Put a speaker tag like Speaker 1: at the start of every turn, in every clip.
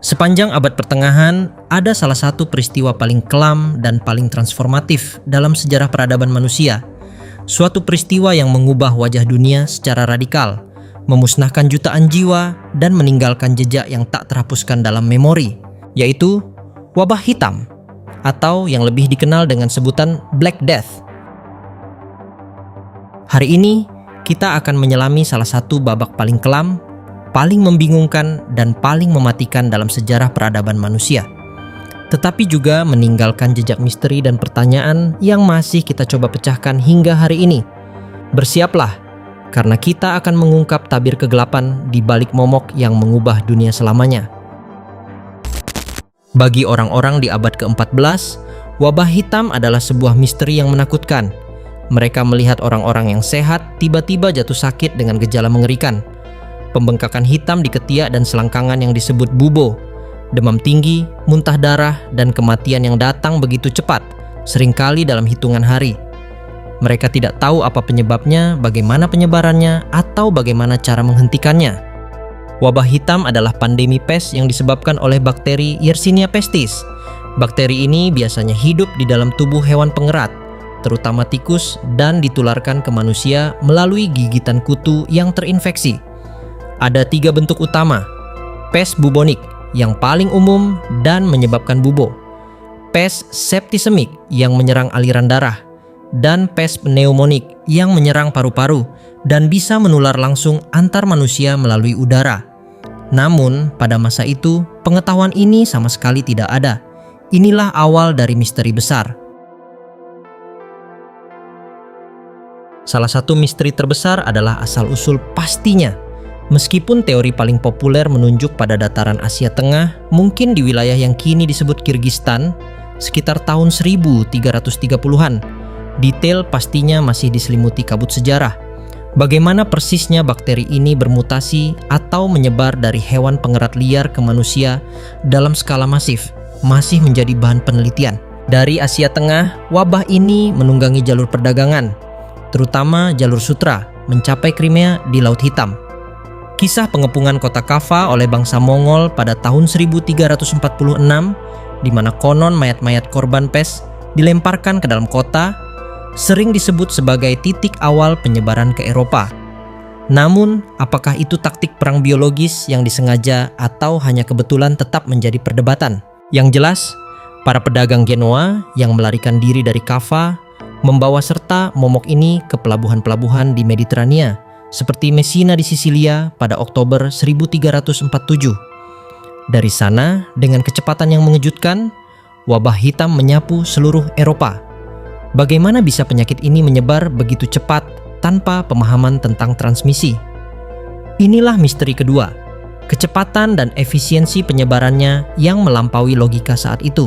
Speaker 1: Sepanjang abad pertengahan, ada salah satu peristiwa paling kelam dan paling transformatif dalam sejarah peradaban manusia. Suatu peristiwa yang mengubah wajah dunia secara radikal, memusnahkan jutaan jiwa dan meninggalkan jejak yang tak terhapuskan dalam memori, yaitu wabah hitam, atau yang lebih dikenal dengan sebutan Black Death. Hari ini, kita akan menyelami salah satu babak paling kelam, paling membingungkan, dan paling mematikan dalam sejarah peradaban manusia. Tetapi juga meninggalkan jejak misteri dan pertanyaan yang masih kita coba pecahkan hingga hari ini. Bersiaplah, karena kita akan mengungkap tabir kegelapan di balik momok yang mengubah dunia selamanya. Bagi orang-orang di abad ke-14, wabah hitam adalah sebuah misteri yang menakutkan. Mereka melihat orang-orang yang sehat tiba-tiba jatuh sakit dengan gejala mengerikan. Pembengkakan hitam di ketiak dan selangkangan yang disebut bubo, demam tinggi, muntah darah, dan kematian yang datang begitu cepat, seringkali dalam hitungan hari. Mereka tidak tahu apa penyebabnya, bagaimana penyebarannya, atau bagaimana cara menghentikannya. Wabah hitam adalah pandemi pes yang disebabkan oleh bakteri Yersinia pestis. Bakteri ini biasanya hidup di dalam tubuh hewan pengerat, terutama tikus, dan ditularkan ke manusia melalui gigitan kutu yang terinfeksi. Ada 3 bentuk utama: pes bubonik yang paling umum dan menyebabkan bubo, pes septisemik yang menyerang aliran darah, dan pes pneumonik yang menyerang paru-paru dan bisa menular langsung antar manusia melalui udara. Namun, pada masa itu, pengetahuan ini sama sekali tidak ada. Inilah awal dari misteri besar. Salah satu misteri terbesar adalah asal-usul pastinya. Meskipun teori paling populer menunjuk pada dataran Asia Tengah, mungkin di wilayah yang kini disebut Kirgistan, sekitar tahun 1330-an, detail pastinya masih diselimuti kabut sejarah. Bagaimana persisnya bakteri ini bermutasi atau menyebar dari hewan pengerat liar ke manusia dalam skala masif masih menjadi bahan penelitian. Dari Asia Tengah, wabah ini menunggangi jalur perdagangan, terutama jalur sutra, mencapai Crimea di Laut Hitam. Kisah pengepungan kota Kaffa oleh bangsa Mongol pada tahun 1346, di mana konon mayat-mayat korban pes dilemparkan ke dalam kota, sering disebut sebagai titik awal penyebaran ke Eropa. Namun, apakah itu taktik perang biologis yang disengaja atau hanya kebetulan tetap menjadi perdebatan? Yang jelas, para pedagang Genoa yang melarikan diri dari Kaffa membawa serta momok ini ke pelabuhan-pelabuhan di Mediterania, seperti Messina di Sisilia pada Oktober 1347. Dari sana, dengan kecepatan yang mengejutkan, wabah hitam menyapu seluruh Eropa. Bagaimana bisa penyakit ini menyebar begitu cepat tanpa pemahaman tentang transmisi? Inilah misteri kedua, kecepatan dan efisiensi penyebarannya yang melampaui logika saat itu.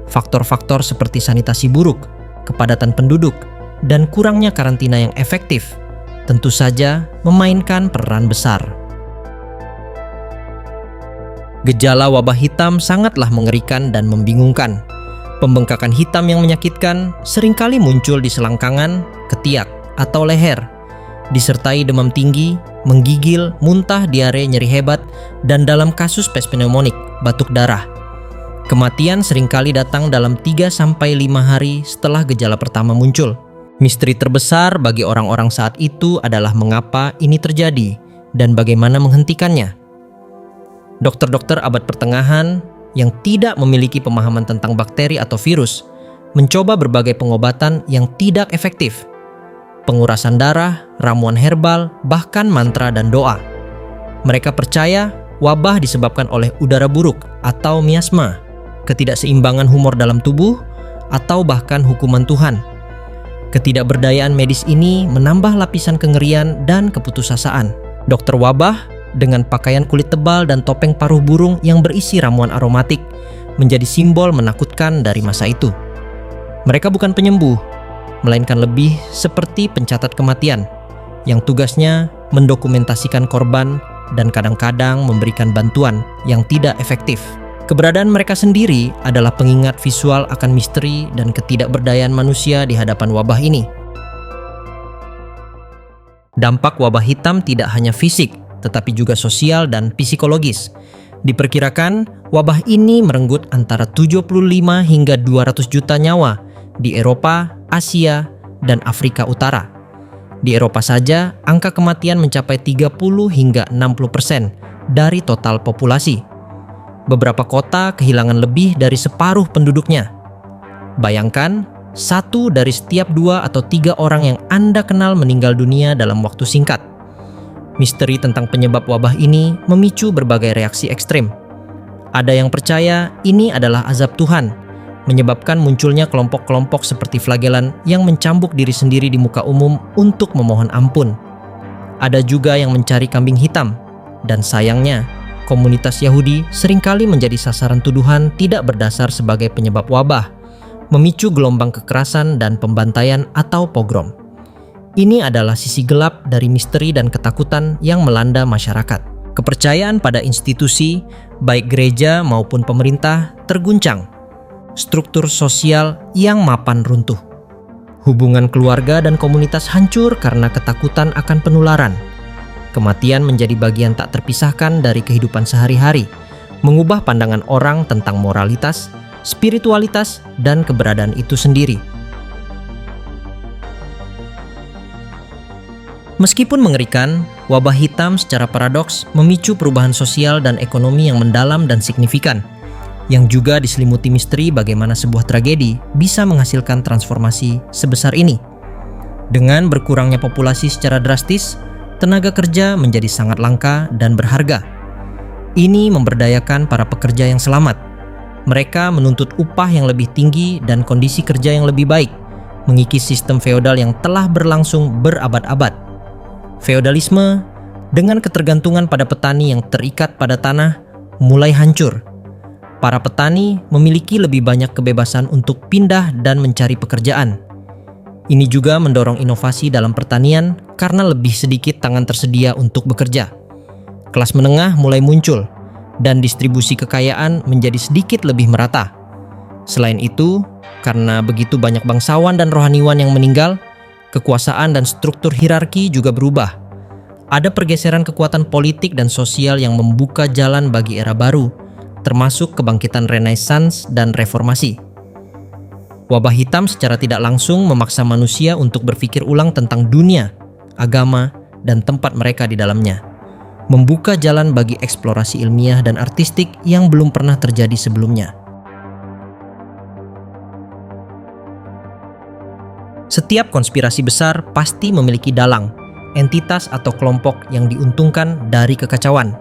Speaker 1: Faktor-faktor seperti sanitasi buruk, kepadatan penduduk, dan kurangnya karantina yang efektif tentu saja memainkan peran besar. Gejala wabah hitam sangatlah mengerikan dan membingungkan. Pembengkakan hitam yang menyakitkan seringkali muncul di selangkangan, ketiak, atau leher, disertai demam tinggi, menggigil, muntah, diare, nyeri hebat, dan dalam kasus pes pneumonik, batuk darah. Kematian seringkali datang dalam 3-5 hari setelah gejala pertama muncul. Misteri terbesar bagi orang-orang saat itu adalah mengapa ini terjadi dan bagaimana menghentikannya. Dokter-dokter abad pertengahan yang tidak memiliki pemahaman tentang bakteri atau virus mencoba berbagai pengobatan yang tidak efektif. Pengurasan darah, ramuan herbal, bahkan mantra dan doa. Mereka percaya wabah disebabkan oleh udara buruk atau miasma, ketidakseimbangan humor dalam tubuh, atau bahkan hukuman Tuhan. Ketidakberdayaan medis ini menambah lapisan kengerian dan keputusasaan. Dokter wabah dengan pakaian kulit tebal dan topeng paruh burung yang berisi ramuan aromatik menjadi simbol menakutkan dari masa itu. Mereka bukan penyembuh, melainkan lebih seperti pencatat kematian yang tugasnya mendokumentasikan korban dan kadang-kadang memberikan bantuan yang tidak efektif. Keberadaan mereka sendiri adalah pengingat visual akan misteri dan ketidakberdayaan manusia di hadapan wabah ini. Dampak wabah hitam tidak hanya fisik, tetapi juga sosial dan psikologis. Diperkirakan, wabah ini merenggut antara 75 hingga 200 juta nyawa di Eropa, Asia, dan Afrika Utara. Di Eropa saja, angka kematian mencapai 30 hingga 60% dari total populasi. Beberapa kota kehilangan lebih dari separuh penduduknya. Bayangkan, 1 dari setiap 2 atau 3 orang yang Anda kenal meninggal dunia dalam waktu singkat. Misteri tentang penyebab wabah ini memicu berbagai reaksi ekstrem. Ada yang percaya ini adalah azab Tuhan, menyebabkan munculnya kelompok-kelompok seperti flagelan yang mencambuk diri sendiri di muka umum untuk memohon ampun. Ada juga yang mencari kambing hitam, dan sayangnya, komunitas Yahudi seringkali menjadi sasaran tuduhan tidak berdasar sebagai penyebab wabah, memicu gelombang kekerasan dan pembantaian atau pogrom. Ini adalah sisi gelap dari misteri dan ketakutan yang melanda masyarakat. Kepercayaan pada institusi, baik gereja maupun pemerintah, terguncang. Struktur sosial yang mapan runtuh. Hubungan keluarga dan komunitas hancur karena ketakutan akan penularan. Kematian menjadi bagian tak terpisahkan dari kehidupan sehari-hari, mengubah pandangan orang tentang moralitas, spiritualitas, dan keberadaan itu sendiri. Meskipun mengerikan, wabah hitam secara paradoks memicu perubahan sosial dan ekonomi yang mendalam dan signifikan, yang juga diselimuti misteri bagaimana sebuah tragedi bisa menghasilkan transformasi sebesar ini. Dengan berkurangnya populasi secara drastis, tenaga kerja menjadi sangat langka dan berharga. Ini memberdayakan para pekerja yang selamat. Mereka menuntut upah yang lebih tinggi dan kondisi kerja yang lebih baik, mengikis sistem feodal yang telah berlangsung berabad-abad. Feodalisme, dengan ketergantungan pada petani yang terikat pada tanah, mulai hancur. Para petani memiliki lebih banyak kebebasan untuk pindah dan mencari pekerjaan. Ini juga mendorong inovasi dalam pertanian karena lebih sedikit tangan tersedia untuk bekerja. Kelas menengah mulai muncul, dan distribusi kekayaan menjadi sedikit lebih merata. Selain itu, karena begitu banyak bangsawan dan rohaniwan yang meninggal, kekuasaan dan struktur hierarki juga berubah. Ada pergeseran kekuatan politik dan sosial yang membuka jalan bagi era baru, termasuk kebangkitan Renaissance dan Reformasi. Wabah hitam secara tidak langsung memaksa manusia untuk berpikir ulang tentang dunia, agama, dan tempat mereka di dalamnya. Membuka jalan bagi eksplorasi ilmiah dan artistik yang belum pernah terjadi sebelumnya. Setiap konspirasi besar pasti memiliki dalang, entitas atau kelompok yang diuntungkan dari kekacauan.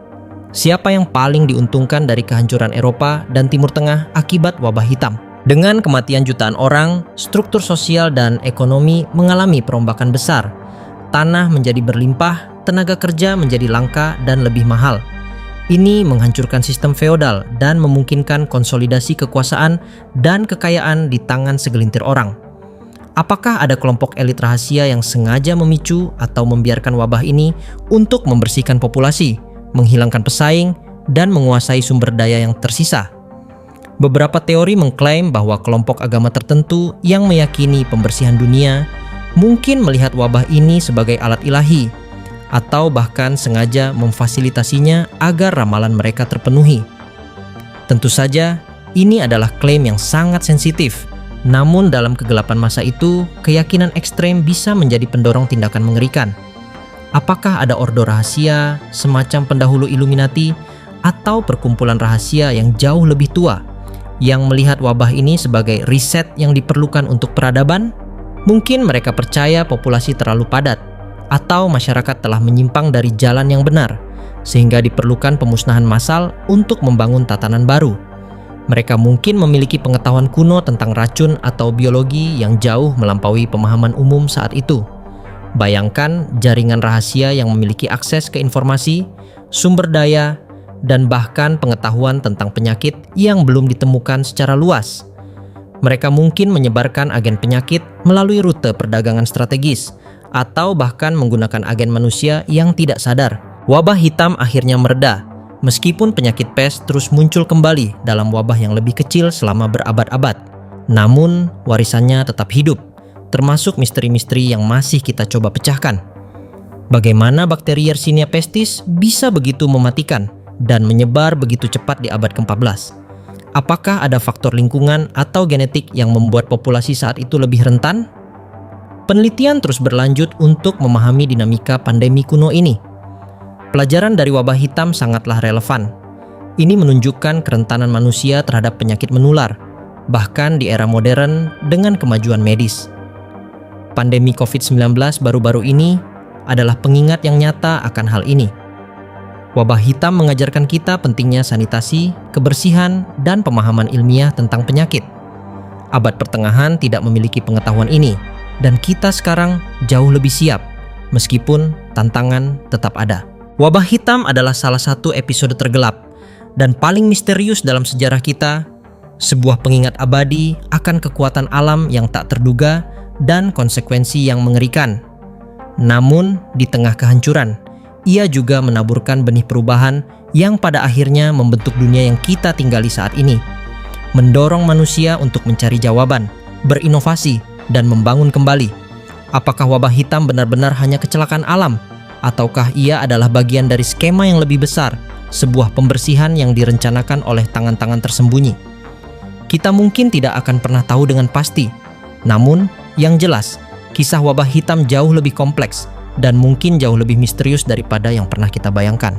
Speaker 1: Siapa yang paling diuntungkan dari kehancuran Eropa dan Timur Tengah akibat wabah hitam? Dengan kematian jutaan orang, struktur sosial dan ekonomi mengalami perombakan besar. Tanah menjadi berlimpah, tenaga kerja menjadi langka dan lebih mahal. Ini menghancurkan sistem feodal dan memungkinkan konsolidasi kekuasaan dan kekayaan di tangan segelintir orang. Apakah ada kelompok elit rahasia yang sengaja memicu atau membiarkan wabah ini untuk membersihkan populasi, menghilangkan pesaing, dan menguasai sumber daya yang tersisa? Beberapa teori mengklaim bahwa kelompok agama tertentu yang meyakini pembersihan dunia mungkin melihat wabah ini sebagai alat ilahi, atau bahkan sengaja memfasilitasinya agar ramalan mereka terpenuhi. Tentu saja, ini adalah klaim yang sangat sensitif. Namun dalam kegelapan masa itu, keyakinan ekstrem bisa menjadi pendorong tindakan mengerikan. Apakah ada ordo rahasia, semacam pendahulu Illuminati, atau perkumpulan rahasia yang jauh lebih tua, yang melihat wabah ini sebagai riset yang diperlukan untuk peradaban? Mungkin mereka percaya populasi terlalu padat, atau masyarakat telah menyimpang dari jalan yang benar, sehingga diperlukan pemusnahan massal untuk membangun tatanan baru. Mereka mungkin memiliki pengetahuan kuno tentang racun atau biologi yang jauh melampaui pemahaman umum saat itu. Bayangkan jaringan rahasia yang memiliki akses ke informasi, sumber daya, dan bahkan pengetahuan tentang penyakit yang belum ditemukan secara luas. Mereka mungkin menyebarkan agen penyakit melalui rute perdagangan strategis, atau bahkan menggunakan agen manusia yang tidak sadar. Wabah hitam akhirnya mereda, meskipun penyakit pes terus muncul kembali dalam wabah yang lebih kecil selama berabad-abad. Namun, warisannya tetap hidup, termasuk misteri-misteri yang masih kita coba pecahkan. Bagaimana bakteri Yersinia pestis bisa begitu mematikan dan menyebar begitu cepat di abad ke-14? Apakah ada faktor lingkungan atau genetik yang membuat populasi saat itu lebih rentan? Penelitian terus berlanjut untuk memahami dinamika pandemi kuno ini. Pelajaran dari wabah hitam sangatlah relevan. Ini menunjukkan kerentanan manusia terhadap penyakit menular, bahkan di era modern dengan kemajuan medis. Pandemi COVID-19 baru-baru ini adalah pengingat yang nyata akan hal ini. Wabah hitam mengajarkan kita pentingnya sanitasi, kebersihan, dan pemahaman ilmiah tentang penyakit. Abad pertengahan tidak memiliki pengetahuan ini, dan kita sekarang jauh lebih siap, meskipun tantangan tetap ada. Wabah hitam adalah salah satu episode tergelap dan paling misterius dalam sejarah kita, sebuah pengingat abadi akan kekuatan alam yang tak terduga dan konsekuensi yang mengerikan. Namun, di tengah kehancuran, ia juga menaburkan benih perubahan yang pada akhirnya membentuk dunia yang kita tinggali saat ini, mendorong manusia untuk mencari jawaban, berinovasi, dan membangun kembali. Apakah wabah hitam benar-benar hanya kecelakaan alam? Ataukah ia adalah bagian dari skema yang lebih besar, sebuah pembersihan yang direncanakan oleh tangan-tangan tersembunyi? Kita mungkin tidak akan pernah tahu dengan pasti. Namun, yang jelas, kisah wabah hitam jauh lebih kompleks dan mungkin jauh lebih misterius daripada yang pernah kita bayangkan.